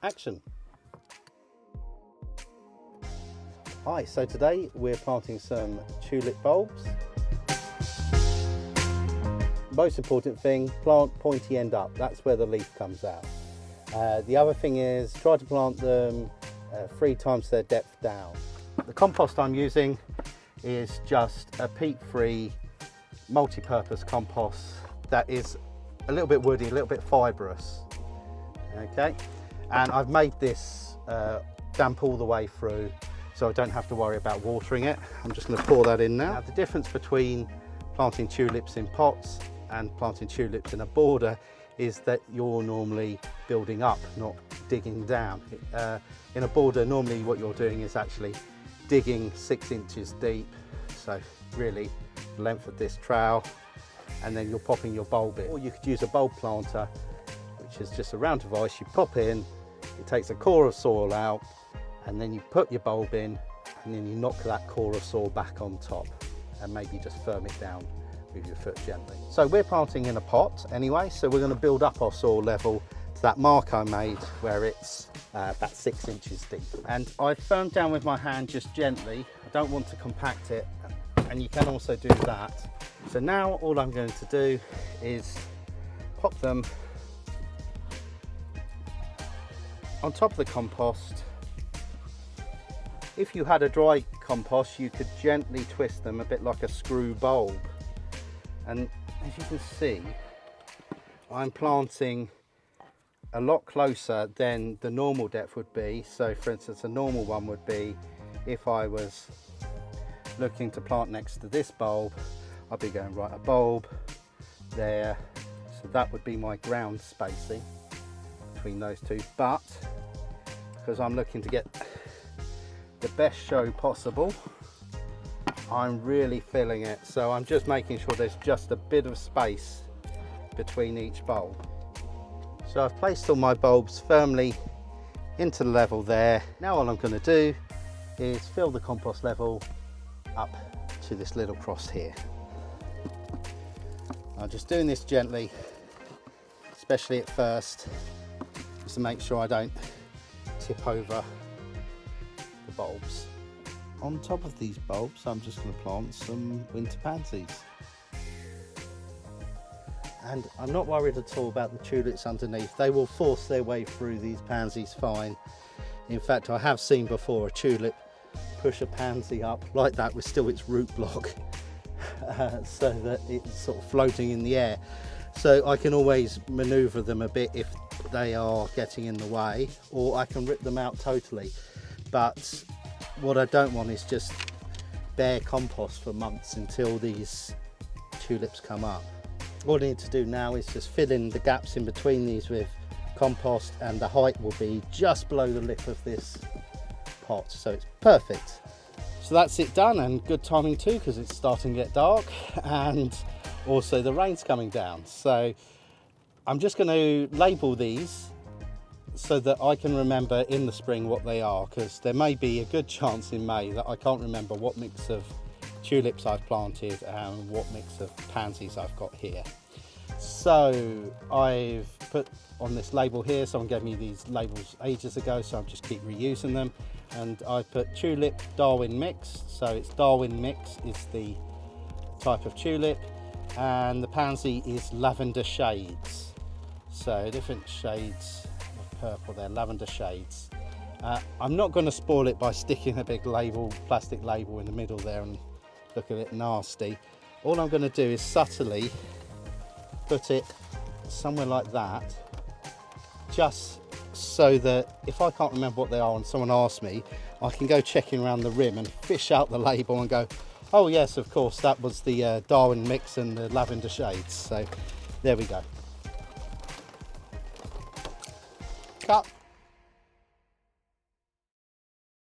action. Hi, so today we're planting some tulip bulbs. Most important thing, plant pointy end up, that's where the leaf comes out. The other thing is try to plant them 3 times their depth down. The compost I'm using is just a peat-free multi-purpose compost that is a little bit woody, a little bit fibrous. Okay, and I've made this damp all the way through, so I don't have to worry about watering it. I'm just going to pour that in now. Now the difference between planting tulips in pots and planting tulips in a border is that you're normally building up, not digging down. In a border, normally what you're doing is actually digging 6 inches deep, so really the length of this trowel, and then you're popping your bulb in. Or you could use a bulb planter, which is just a round device you pop in, it takes a core of soil out, and then you put your bulb in, and then you knock that core of soil back on top, and maybe just firm it down with your foot gently. So we're planting in a pot anyway, so we're going to build up our soil level to that mark I made where it's about 6 inches deep. And I firmed down with my hand just gently. I don't want to compact it, and you can also do that. So now all I'm going to do is pop them on top of the compost. If you had a dry compost, you could gently twist them a bit like a screw bulb. And as you can see, I'm planting a lot closer than the normal depth would be. So for instance, a normal one would be, if I was looking to plant next to this bulb, I'd be going right, a bulb there. So that would be my ground spacing between those two. But because I'm looking to get the best show possible, I'm really filling it, so I'm just making sure there's just a bit of space between each bulb. So I've placed all my bulbs firmly into the level there. Now all I'm going to do is fill the compost level up to this little cross here. I'm just doing this gently, especially at first, just to make sure I don't tip over the bulbs. On top of these bulbs, I'm just going to plant some winter pansies. And I'm not worried at all about the tulips underneath. They will force their way through these pansies fine. In fact, I have seen before a tulip push a pansy up like that with still its root block, so that it's sort of floating in the air. So I can always maneuver them a bit if they are getting in the way, or I can rip them out totally. But what I don't want is just bare compost for months until these tulips come up. All I need to do now is just fill in the gaps in between these with compost, and the height will be just below the lip of this pot, so it's perfect. So that's it done, and good timing too, because it's starting to get dark and also the rain's coming down. So I'm just going to label these so that I can remember in the spring what they are, because there may be a good chance in May that I can't remember what mix of tulips I've planted and what mix of pansies I've got here. So I've put on this label here, someone gave me these labels ages ago, so I'll just keep reusing them. And I put tulip Darwin Mixed, so it's Darwin Mixed is the type of tulip, and the pansy is Lavender Shades. So different shades of purple there, Lavender Shades. I'm not going to spoil it by sticking a big label, plastic label in the middle there and look a bit nasty. All I'm going to do is subtly put it somewhere like that, just so that if I can't remember what they are and someone asks me, I can go checking around the rim and fish out the label and go, oh yes, of course, that was the Darwin Mix and the Lavender Shades. So there we go. Cut.